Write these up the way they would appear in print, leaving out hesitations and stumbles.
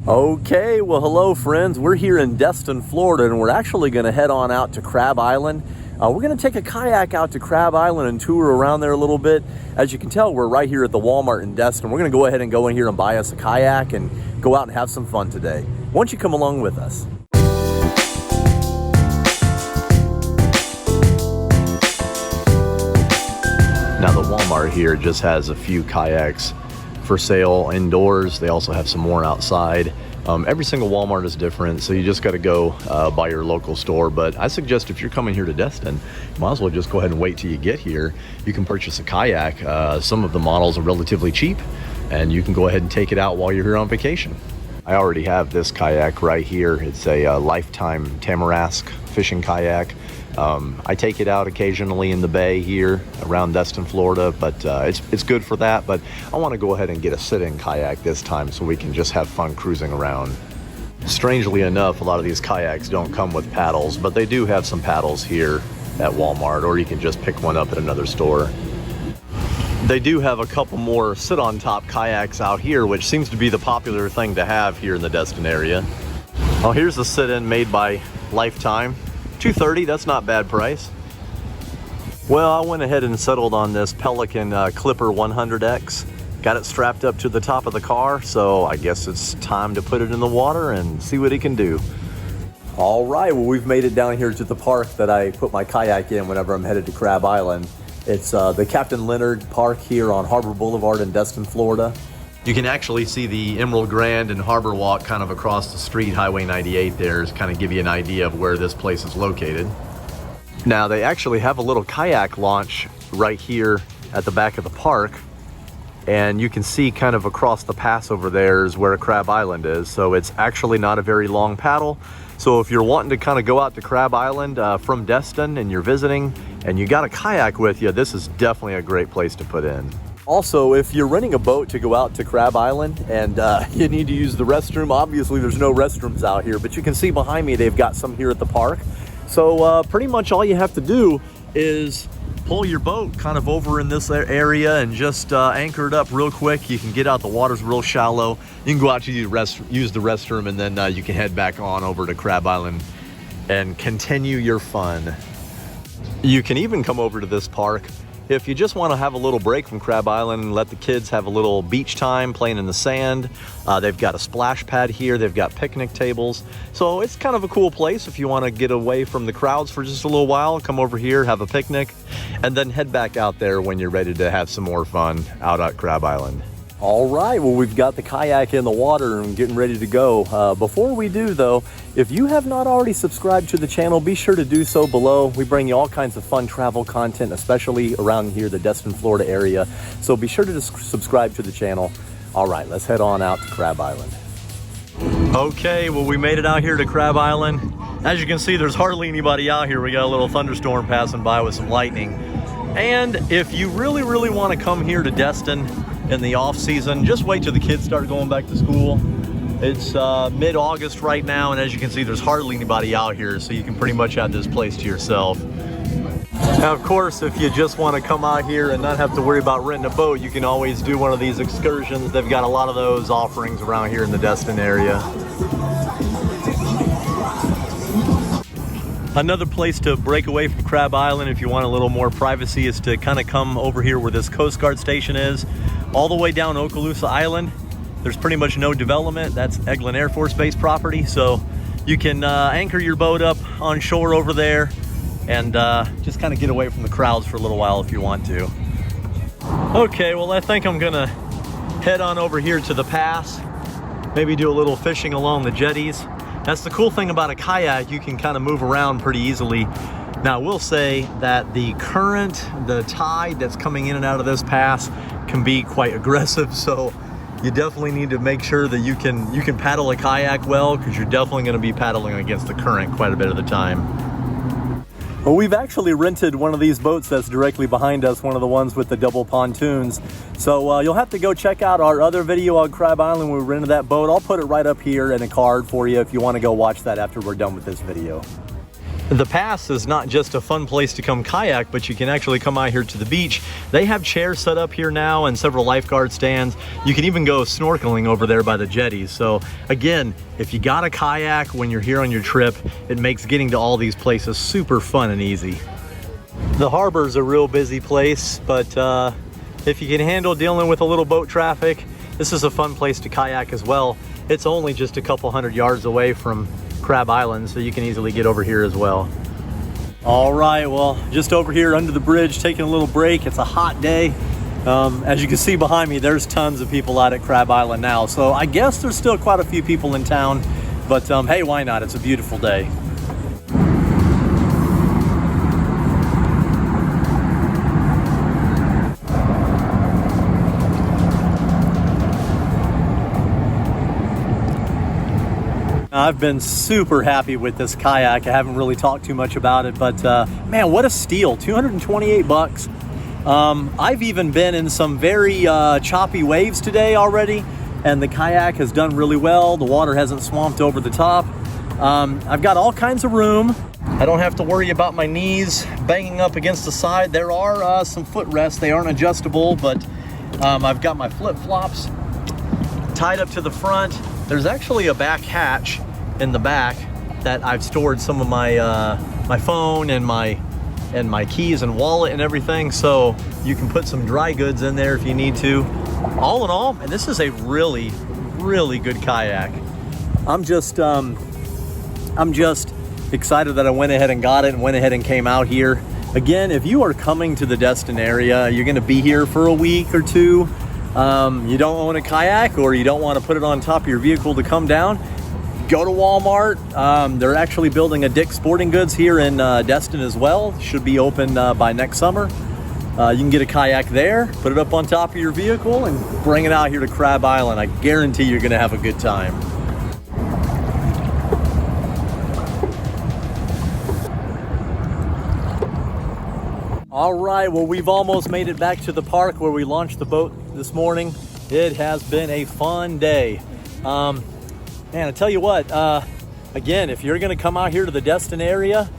Okay, well hello friends. We're here in Destin, Florida, and we're actually going to head on out to Crab Island. We're going to take a kayak out to Crab Island and tour around there a little bit. As you can tell, we're right here at the Walmart in Destin. We're going to go ahead and go in here and buy us a kayak and go out and have some fun today. Why don't you come along with us? Now the Walmart here just has a few kayaks for sale indoors. They also have some more outside. Every single Walmart is different, so you just got to go by your local store. But I suggest if you're coming here to Destin, you might as well just go ahead and wait till you get here. You can purchase a kayak. Some of the models are relatively cheap, and you can go ahead and take it out while you're here on vacation. I already have this kayak right here. It's a Lifetime Tamarask fishing kayak. I take it out occasionally in the bay here around Destin, Florida, but it's good for that. But I want to go ahead and get a sit-in kayak this time so we can just have fun cruising around. Strangely enough, a lot of these kayaks don't come with paddles, but they do have some paddles here at Walmart, or you can just pick one up at another store. They do have a couple more sit-on-top kayaks out here, which seems to be the popular thing to have here in the Destin area. Oh, here's a sit-in made by Lifetime. $230, that's not bad price. Well, I went ahead and settled on this Pelican Clipper 100X. Got it strapped up to the top of the car, so I guess it's time to put it in the water and see what it can do. All right, well, we've made it down here to the park that I put my kayak in whenever I'm headed to Crab Island. It's the Captain Leonard Park here on Harbor Boulevard in Destin, Florida. You can actually see the Emerald Grand and Harbor Walk kind of across the street, Highway 98 there, to kind of give you an idea of where this place is located. Now, they actually have a little kayak launch right here at the back of the park, and you can see kind of across the pass over there is where Crab Island is. So it's actually not a very long paddle. So if you're wanting to kind of go out to Crab Island from Destin and you're visiting and you got a kayak with you, this is definitely a great place to put in. Also, if you're renting a boat to go out to Crab Island and you need to use the restroom, obviously there's no restrooms out here, but you can see behind me they've got some here at the park. So pretty much all you have to do is pull your boat kind of over in this area and just anchor it up real quick. You can get out, the water's real shallow. You can go out to use the restroom, and then you can head back on over to Crab Island and continue your fun. You can even come over to this park if you just want to have a little break from Crab Island and let the kids have a little beach time playing in the sand. They've got a splash pad here. They've got picnic tables. So it's kind of a cool place if you want to get away from the crowds for just a little while. Come over here, have a picnic, and then head back out there when you're ready to have some more fun out at Crab Island. All right, well, we've got the kayak in the water and getting ready to go. Before we do, though, if you have not already subscribed to the channel, be sure to do so below. We bring you all kinds of fun travel content, especially around here, the Destin, Florida area. So be sure to subscribe to the channel. All right, let's head on out to Crab Island. Okay, well, we made it out here to Crab Island. As you can see, there's hardly anybody out here. We got a little thunderstorm passing by with some lightning. And if you really, really want to come here to Destin in the off season, just wait till the kids start going back to school. It's mid-August right now, and as you can see, there's hardly anybody out here, so you can pretty much have this place to yourself. Now, of course, if you just want to come out here and not have to worry about renting a boat, you can always do one of these excursions. They've got a lot of those offerings around here in the Destin area. Another place to break away from Crab Island if you want a little more privacy is to kind of come over here where this Coast Guard station is. All the way down Okaloosa Island, there's pretty much no development. That's Eglin Air Force Base property. So you can anchor your boat up on shore over there and just kind of get away from the crowds for a little while if you want to. Okay, well, I think I'm gonna head on over here to the pass, maybe do a little fishing along the jetties. That's the cool thing about a kayak, you can kind of move around pretty easily. Now, I will say that the current, the tide that's coming in and out of this pass can be quite aggressive, so you definitely need to make sure that you can paddle a kayak well, because you're definitely going to be paddling against the current quite a bit of the time. Well, we've actually rented one of these boats that's directly behind us, one of the ones with the double pontoons. So you'll have to go check out our other video on Crab Island when we rented that boat. I'll put it right up here in a card for you if you want to go watch that after we're done with this video. The pass is not just a fun place to come kayak, but you can actually come out here to the beach. They have chairs set up here now and several lifeguard stands. You can even go snorkeling over there by the jetties. So again, if you got a kayak when you're here on your trip, it makes getting to all these places super fun and easy. The harbor's a real busy place, but if you can handle dealing with a little boat traffic, this is a fun place to kayak as well. It's only just a couple 100 yards away from Crab Island, so you can easily get over here as well. All right, well, just over here under the bridge, taking a little break. It's a hot day. As you can see behind me, there's tons of people out at Crab Island now. So I guess there's still quite a few people in town, but hey, why not? It's a beautiful day. I've been super happy with this kayak. I haven't really talked too much about it, but man, what a steal. 228 bucks. I've even been in some very choppy waves today already, and the kayak has done really well. The water hasn't swamped over the top. I've got all kinds of room. I don't have to worry about my knees banging up against the side. There are some footrests. They aren't adjustable, but I've got my flip-flops tied up to the front. There's actually a back hatch in the back that I've stored some of my my phone and my keys and wallet and everything, so you can put some dry goods in there if you need to. All in all, and this is a really, really good kayak. I'm just excited that I went ahead and got it and went ahead and came out here. Again, if you are coming to the Destin area, you're gonna be here for a week or two, you don't own a kayak or you don't want to put it on top of your vehicle to come down, go to Walmart. They're actually building a Dick's Sporting Goods here in Destin as well. Should be open by next summer. You can get a kayak there, put it up on top of your vehicle, and bring it out here to Crab Island. I guarantee you're going to have a good time. All right, well, we've almost made it back to the park where we launched the boat this morning. It has been a fun day. Man, I tell you what, again, if you're gonna come out here to the Destin area,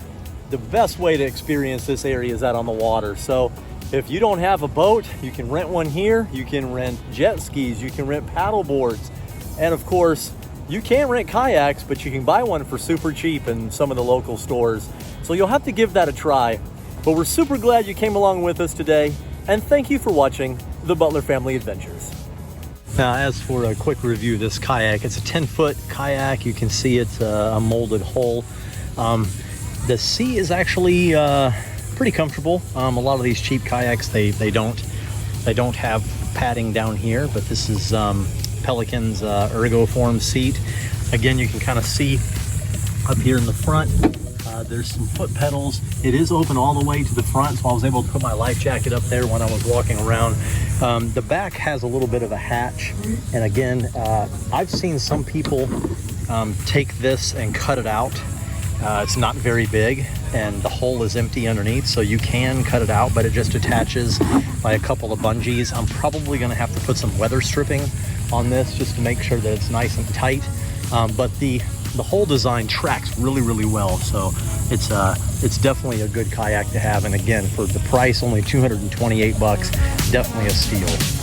the best way to experience this area is out on the water. So if you don't have a boat, you can rent one here. You can rent jet skis, you can rent paddle boards. And of course, you can rent kayaks, but you can buy one for super cheap in some of the local stores. So you'll have to give that a try. But we're super glad you came along with us today, and thank you for watching the Butler Family Adventures. Now, as for a quick review of this kayak, it's a 10-foot kayak. You can see it's a molded hull. The seat is actually pretty comfortable. A lot of these cheap kayaks, they don't have padding down here, but this is Pelican's Ergoform seat. Again, you can kind of see up here in the front. There's some foot pedals. It is open all the way to the front, so I was able to put my life jacket up there when I was walking around. The back has a little bit of a hatch, and again, I've seen some people take this and cut it out. It's not very big, and the hole is empty underneath, so you can cut it out, but it just attaches by a couple of bungees. I'm probably going to have to put some weather stripping on this just to make sure that it's nice and tight, but the whole design tracks really, really well, so it's definitely a good kayak to have. And again, for the price, only 228 bucks, definitely a steal.